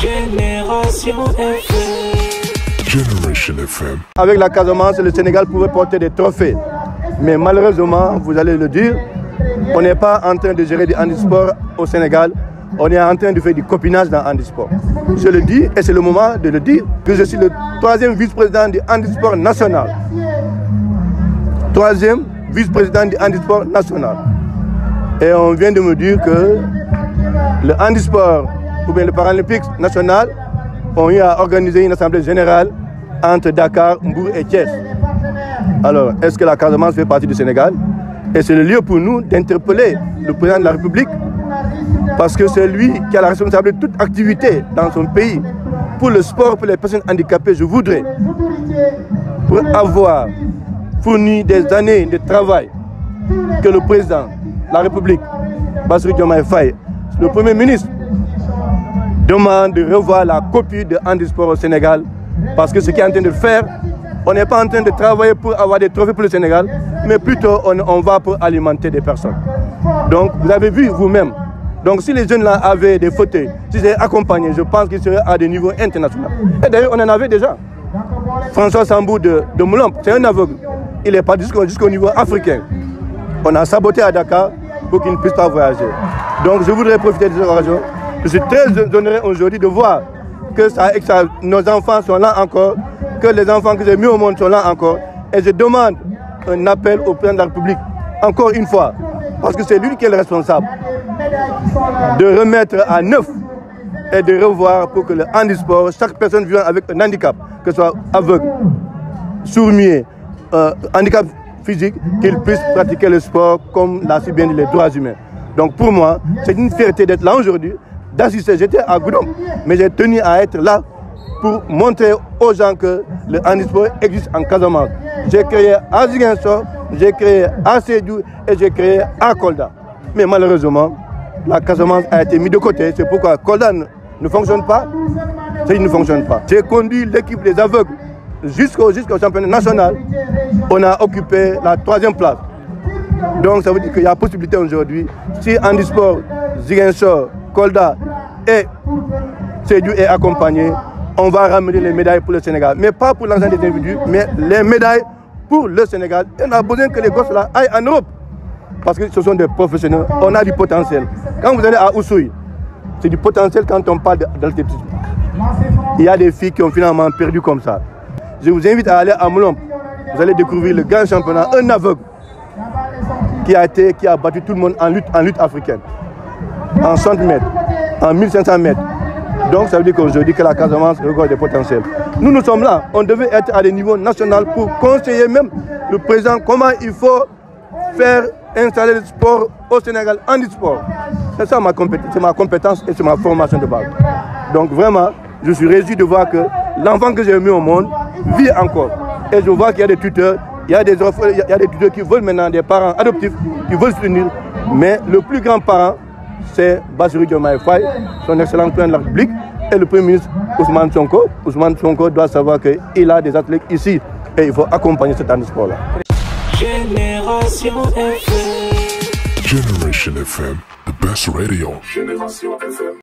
Génération FM. Generation FM. Avec la Casamance, le Sénégal pouvait porter des trophées. Mais malheureusement, vous allez le dire, on n'est pas en train de gérer du handisport au Sénégal. On est en train de faire du copinage dans le handisport. Je le dis, et c'est le moment de le dire, que je suis le 3e vice-président du handisport national. 3e vice-président du handisport national. Et on vient de me dire que le handisport, ou bien le Paralympique national, ont eu à organiser une assemblée générale entre Dakar, Mbour et Thiès. Alors, est-ce que la Casamance fait partie du Sénégal? Et c'est le lieu pour nous d'interpeller le président de la République, parce que c'est lui qui a la responsabilité de toute activité dans son pays. Pour le sport, pour les personnes handicapées, je voudrais, pour avoir fourni des années de travail, que le président de la République, Bassirou Diomaye Faye, le Premier ministre, demande de revoir la copie de handisport au Sénégal, parce que ce qu'il est en train de faire, on n'est pas en train de travailler pour avoir des trophées pour le Sénégal, mais plutôt on va pour alimenter des personnes. Donc vous avez vu vous-même. Donc si les jeunes là avaient des fauteuils, si c'était accompagné, je pense qu'ils seraient à des niveaux internationaux. Et d'ailleurs on en avait déjà. François Sambou de Moulomp, c'est un aveugle. Il est parti jusqu'au niveau africain. On a saboté à Dakar pour qu'il ne puisse pas voyager. Donc je voudrais profiter de cette occasion. Je suis très honoré aujourd'hui de voir que nos enfants sont là encore, que les enfants que j'ai mis au monde sont là encore. Et je demande un appel au président de la République, encore une fois, parce que c'est lui qui est le responsable, de remettre à neuf et de revoir pour que le handisport, chaque personne vivant avec un handicap, que ce soit aveugle, sourd-muet, handicap physique, qu'il puisse pratiquer le sport comme l'a si bien dit les droits humains. Donc pour moi, c'est une fierté d'être là aujourd'hui, d'assister. J'étais à Goudomp, mais j'ai tenu à être là pour montrer aux gens que le handisport existe en Casamance. J'ai créé à Ziguinchor, j'ai créé à Sédhiou et j'ai créé à Kolda. Mais malheureusement, la Casamance a été mise de côté. C'est pourquoi Kolda ne fonctionne pas. Il ne fonctionne pas. J'ai conduit l'équipe des aveugles jusqu'au championnat national. On a occupé la 3e place. Donc ça veut dire qu'il y a possibilité aujourd'hui, si handisport, Ziguinchor, Kolda et Sédhiou est accompagné, on va ramener les médailles pour le Sénégal. Mais pas pour l'ensemble des individus, mais les médailles pour le Sénégal. Et on a besoin que les gosses là aillent en Europe. Parce que ce sont des professionnels, on a du potentiel. Quand vous allez à Oussouye, c'est du potentiel quand on parle d'athlétisme. Il y a des filles qui ont finalement perdu comme ça. Je vous invite à aller à Moulomp. Vous allez découvrir le grand championnat, un aveugle qui a battu tout le monde en lutte africaine. En 100 mètres, en 1500 mètres. Donc ça veut dire qu'aujourd'hui que la Casamance regorge des potentiels. Nous sommes là, on devait être à des niveaux nationaux pour conseiller même le président comment il faut faire installer le sport au Sénégal, handisport. C'est ça ma compétence et c'est ma formation de base. Donc vraiment, je suis réjoui de voir que l'enfant que j'ai mis au monde vit encore. Et je vois qu'il y a des tuteurs, il y a des tuteurs qui veulent maintenant, des parents adoptifs, qui veulent se unir. Mais le plus grand parent, c'est Bassirou Diomaye Faye, son excellent président de la République, et le Premier ministre Ousmane Sonko. Ousmane Sonko doit savoir qu'il a des athlètes ici et il faut accompagner cet handisport-là. Génération FM. Generation FM, the best radio. Génération FM.